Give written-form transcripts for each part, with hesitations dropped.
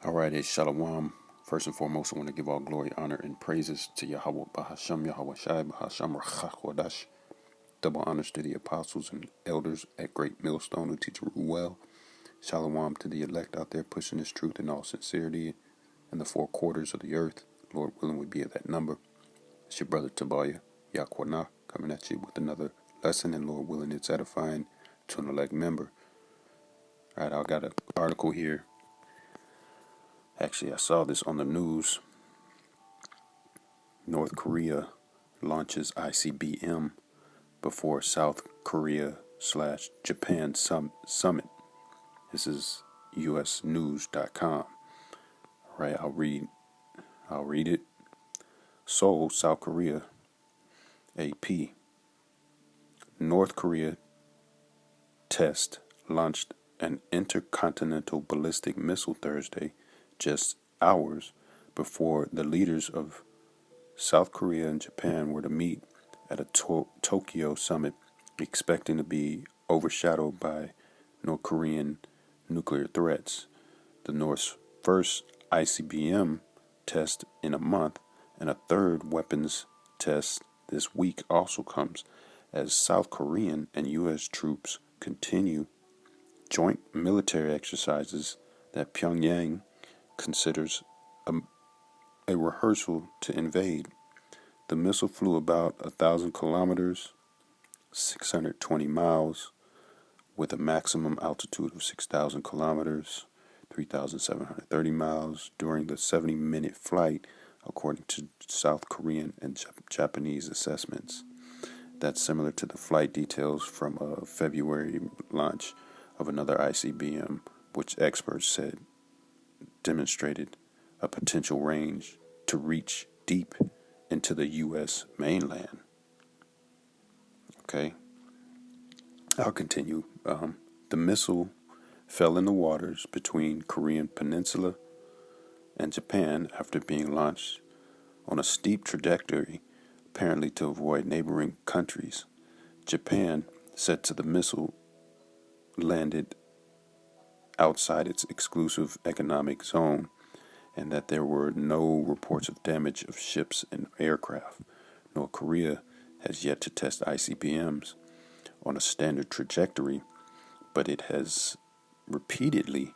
All right, it's Shalom. First and foremost, I want to give all glory, honor, and praises to Yahweh Bahasham, Yahweh Shai, Bahasham Rachakwadash. Double honors to the apostles and elders at Great Millstone who teach well. Shalom to the elect out there pushing this truth in all sincerity in the four quarters of the earth. Lord willing, we be at that number. It's your brother Tobiah Yakwana coming at you with another lesson, and Lord willing, it's edifying to an elect member. All right, I got an article here. Actually, I saw this on the news. North Korea launches ICBM before South Korea/Japan summit. This is usnews.com. All right, I'll read it. Seoul, South Korea. AP. North Korea test launched an intercontinental ballistic missile Thursday, just hours before the leaders of South Korea and Japan were to meet at a Tokyo summit, expecting to be overshadowed by North Korean nuclear threats. The North's first ICBM test in a month and a third weapons test this week also comes as South Korean and U.S. troops continue joint military exercises that Pyongyang considers a rehearsal to invade. The missile flew about 1,000 kilometers, 620 miles, with a maximum altitude of 6,000 kilometers, 3,730 miles, during the 70-minute flight, according to South Korean and Japanese assessments. That's similar to the flight details from a February launch of another ICBM, which experts said demonstrated a potential range to reach deep into the U.S. mainland. Okay, I'll continue. The missile fell in the waters between Korean Peninsula and Japan after being launched on a steep trajectory, apparently to avoid neighboring countries. Japan said the missile landed outside its exclusive economic zone and that there were no reports of damage of ships and aircraft. North Korea has yet to test ICBMs on a standard trajectory, but it has repeatedly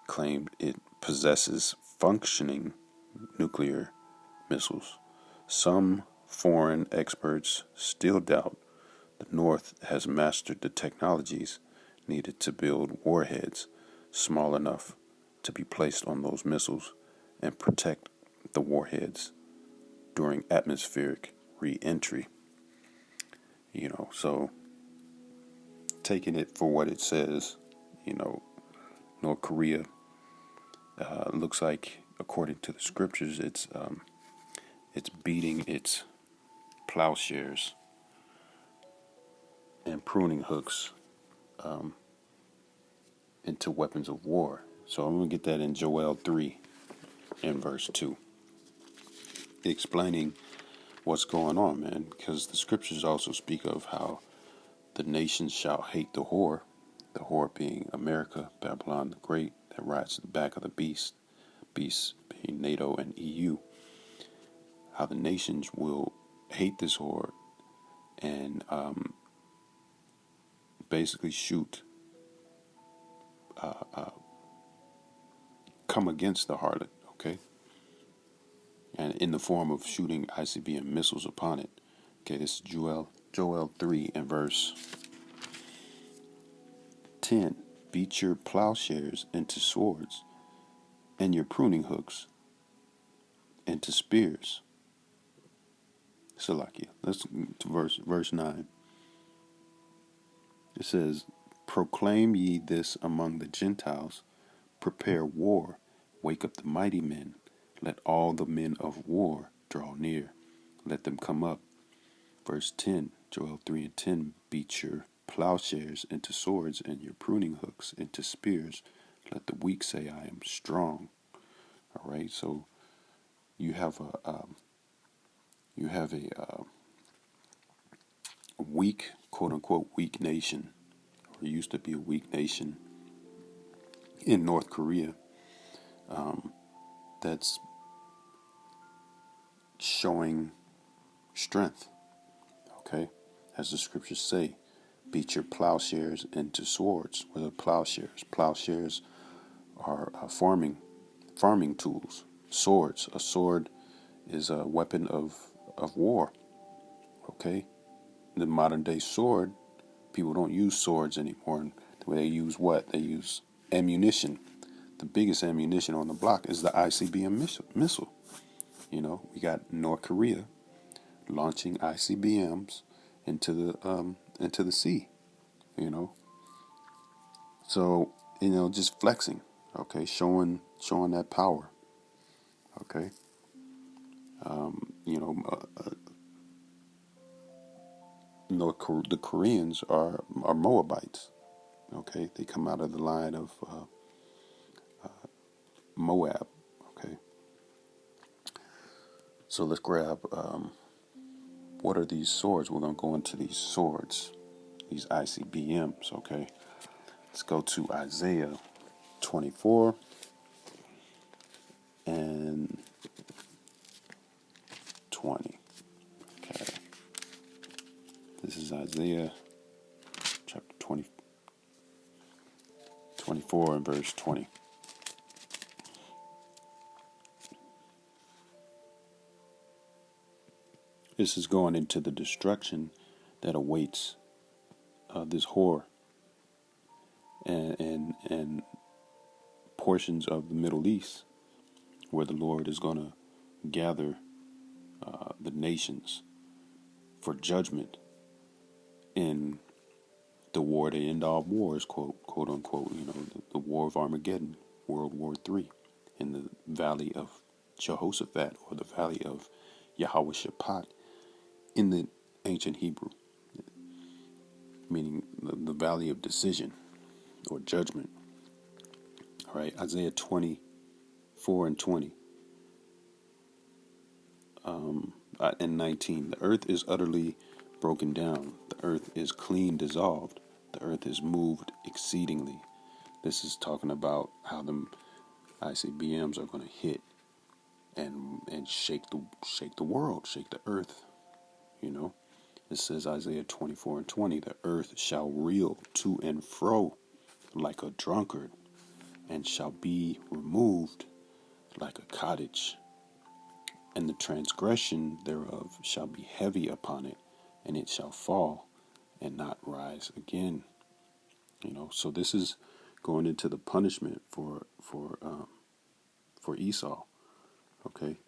claimed it possesses functioning nuclear missiles. Some foreign experts still doubt the North has mastered the technologies needed to build warheads small enough to be placed on those missiles and protect the warheads during atmospheric re-entry. So taking it for what it says, North Korea looks like, according to the scriptures, it's beating its plowshares and pruning hooks into weapons of war. So I'm going to get that in Joel 3 and verse 2, explaining what's going on, man, because the scriptures also speak of how the nations shall hate the whore being America, Babylon the Great, that rides to the back of the beast being NATO and EU, how the nations will hate this whore and basically come against the harlot, okay? And in the form of shooting ICBM missiles upon it. Okay, this is Joel 3 and verse 10. Beat your plowshares into swords and your pruning hooks into spears. Salakia. Let's to verse 9. It says, proclaim ye this among the Gentiles, prepare war, wake up the mighty men, let all the men of war draw near, let them come up. Verse 10, Joel 3 and 10, beat your plowshares into swords and your pruning hooks into spears. Let the weak say, I am strong. All right, so you have a weak, quote unquote, weak nation, or used to be a weak nation in North Korea, that's showing strength. Okay, as the scriptures say, beat your plowshares into swords. What are plowshares? Plowshares are farming tools. Swords. A sword is a weapon of war. Okay, the modern day sword, people don't use swords anymore. The way they use what? They use ammunition. The biggest ammunition on the block is the ICBM missile. You know, we got North Korea launching ICBMs into the sea. You know, so just flexing. Okay, showing that power. Okay, you know, the Koreans are Moabites. Okay, they come out of the line of Moab. Okay, so let's grab what are these swords? We're gonna go into these swords, these ICBMs. Okay, let's go to Isaiah 24 and 20. Okay, this is Isaiah chapter 24 and verse 20. This is going into the destruction that awaits this whore and portions of the Middle East, where the Lord is going to gather the nations for judgment in the war to end all wars, quote unquote. The war of Armageddon, World War III, in the valley of Jehoshaphat, or the valley of Yahweh Shaphat in the ancient Hebrew, meaning the valley of decision or judgment. All right, Isaiah 24 and 20 and 19. The earth is utterly broken down. The earth is clean dissolved. The earth is moved exceedingly. This is talking about how the ICBMs are going to hit and shake the world, shake the earth. It says Isaiah 24 and 20, the earth shall reel to and fro like a drunkard, and shall be removed like a cottage, and the transgression thereof shall be heavy upon it, and it shall fall and not rise again. So this is going into the punishment for Esau. Okay,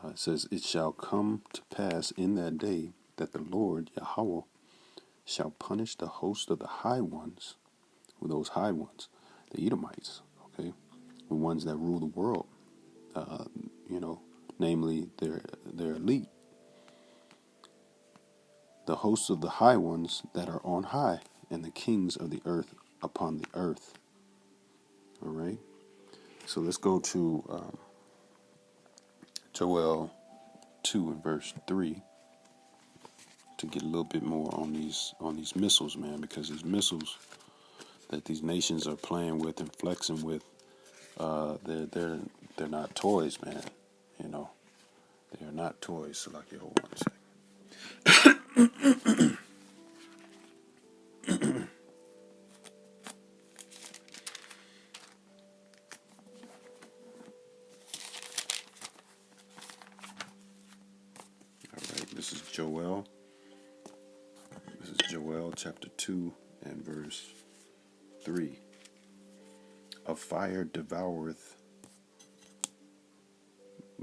it says, it shall come to pass in that day that the Lord Yahweh shall punish the host of the high ones, with those high ones, the Edomites. Okay, the ones that rule the world. Namely their elite. The hosts of the high ones that are on high, and the kings of the earth upon the earth. All right. So let's go to Joel 2 and verse 3 to get a little bit more on these missiles, man, because these missiles that these nations are playing with and flexing with, they're not toys, man. They are not toys. So, like, hold on a second. All right, this is Joel. This is Joel chapter 2 and verse 3. A fire devoureth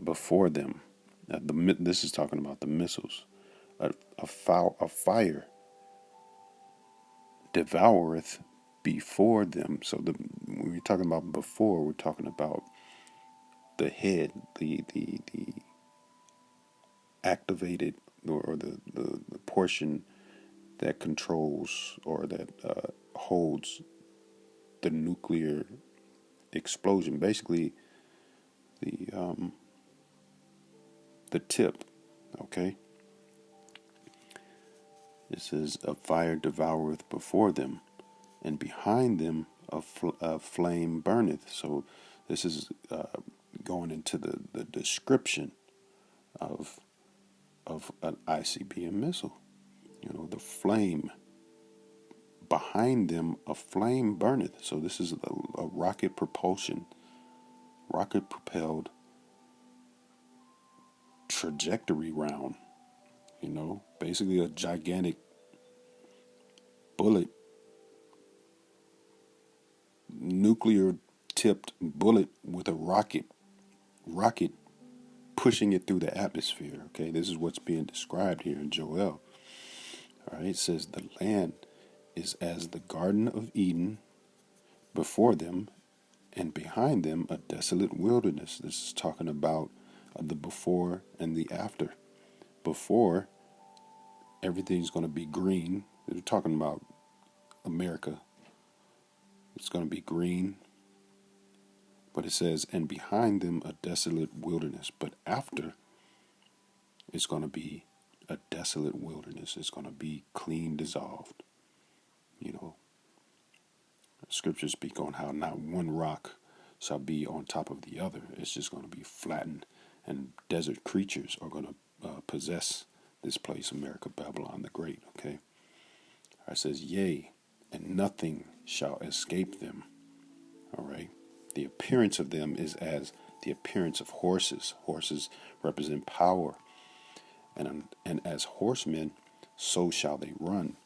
before them. This is talking about the missiles. A fire devoureth before them. So when we're talking about before, we're talking about the head, the activated, or the portion that controls or that holds the nuclear explosion. Basically, the tip. Okay. It says, a fire devoureth before them, and behind them a flame burneth. So This is going into the description of an ICBM missile. The flame behind them, a flame burneth. So this is a rocket propelled trajectory round. Basically a gigantic bullet, nuclear tipped bullet with a rocket pushing it through the atmosphere. Okay, this is what's being described here in Joel. All right, it says the land is as the Garden of Eden before them, and behind them a desolate wilderness. This is talking about the before and the after. Before, everything's going to be green. They're talking about America. It's going to be green. But it says, and behind them a desolate wilderness. But after, it's going to be a desolate wilderness. It's going to be clean, dissolved. Scriptures speak on how not one rock shall be on top of the other. It's just going to be flattened, and desert creatures are going to possess this place, America, Babylon the Great. Okay. It says, yea, and nothing shall escape them. All right. The appearance of them is as the appearance of horses. Horses represent power. And as horsemen, so shall they run.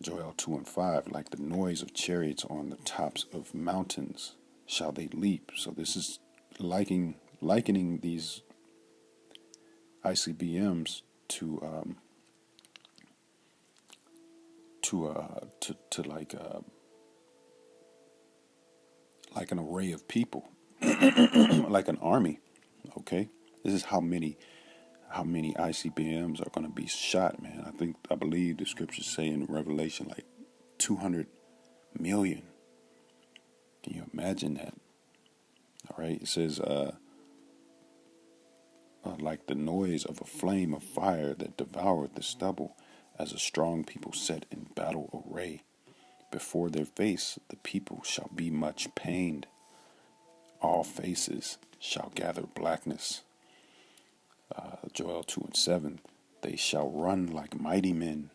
Joel 2:5, like the noise of chariots on the tops of mountains shall they leap. So this is likening these ICBMs to like an array of people, like an army. Okay, this is how many ICBMs are going to be shot, man. I believe the scriptures say in Revelation like 200 million. Can you imagine that? All right, it says like the noise of a flame of fire that devoureth the stubble, as a strong people set in battle array. Before their face the people shall be much pained. All faces shall gather blackness. Joel 2:7, they shall run like mighty men.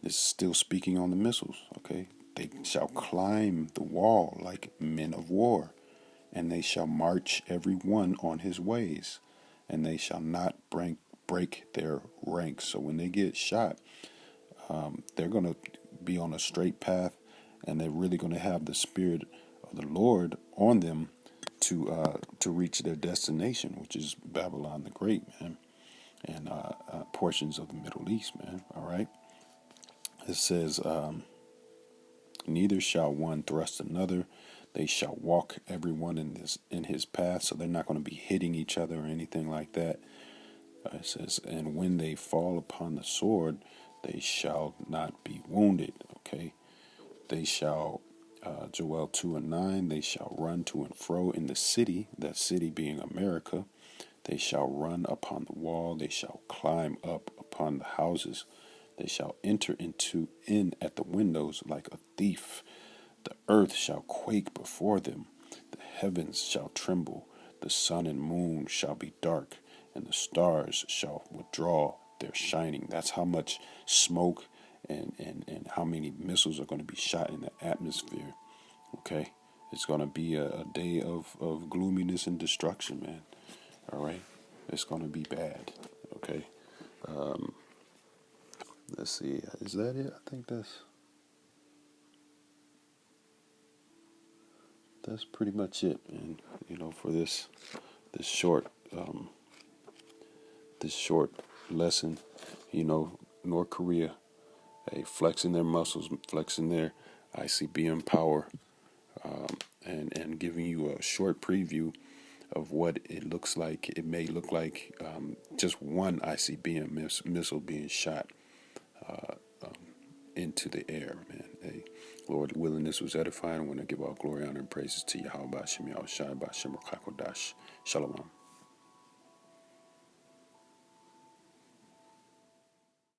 This is still speaking on the missiles, okay? They shall climb the wall like men of war, and they shall march every one on his ways, and they shall not break their ranks. So when they get shot, they're going to be on a straight path, and they're really going to have the Spirit of the Lord on them to reach their destination, which is Babylon the Great, man, and portions of the Middle East, man. All right. It says, neither shall one thrust another. They shall walk everyone in his path. So they're not going to be hitting each other or anything like that. It says, and when they fall upon the sword, they shall not be wounded. Okay. They shall, Joel 2:9, they shall run to and fro in the city, that city being America. They shall run upon the wall. They shall climb up upon the houses. They shall enter in at the windows like a thief. The earth shall quake before them. The heavens shall tremble. The sun and moon shall be dark, and the stars shall withdraw their shining. That's how much smoke and how many missiles are going to be shot in the atmosphere. Okay? It's going to be a day of gloominess and destruction, man. All right? It's going to be bad. Okay? Let's see. Is that it? I think that's pretty much it, man. For this short lesson, North Korea, flexing their muscles, flexing their ICBM power, and giving you a short preview of what it looks like. It may look like just one ICBM missile being shot into the air, man. Hey, Lord willing, this was edifying. I want to give all glory, honor, and praises to Yahweh Bashim Yahushua Bashim Rakakodash. Shalom.